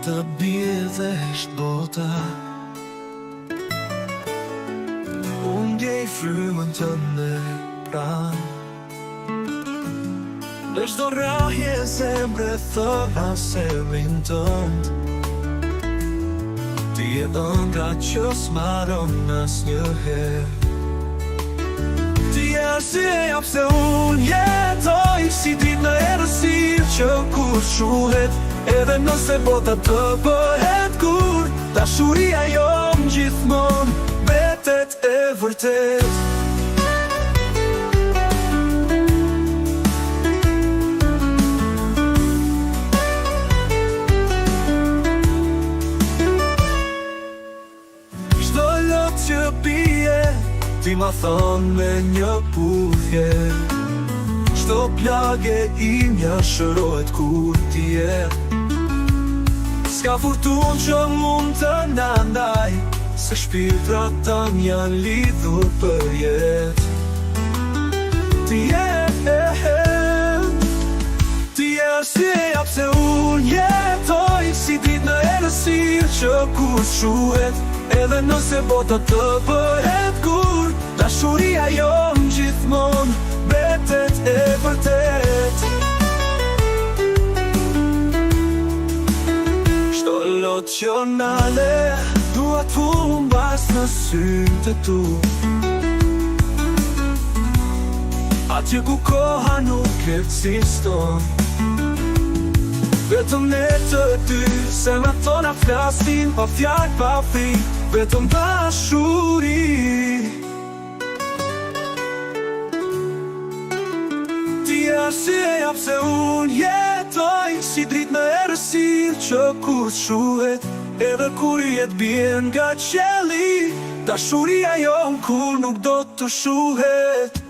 të bjedhesh bota. Unë ndjej frymën tënde pranë. Në çdo rrahje zemre thëna serin tënd. Ti e ëndra që s'maron asnjëherë. Ti e arsyeja pse unë jetoj, si ditë në errësirë që kur shuhet, edhe nëse bota të bëhet kur, dashuria jonë gjithmonë mbetet e vërtet. Çdo lot që bie, ti ma thon me një puthje. Çdo plagë imja shërohet kur ti je. S'ka furtunë që mund të na ndaj, se shpirtrat tan janë lidhur për jetë. Ti je arsyeja pse unë jetoj, si ditë në errësirë që kur shuhet, edhe nëse bota të bëhet kur, dashuria jonë gjithmonë mbetet e vërtet. Çdo lot që nale, dua t'humbas në sytë tu. Atje ku koha nuk ekziston, vetëm ne të dy, zemrat tona flasin pa fjalë pa fri, vetëm dashuri. Ti je arsyeja pse unë jetoj, si dritë në errësirë që kur shuhet, edhe kur jetë bien nga qelli, dashuria jonë kur nuk do të shuhet.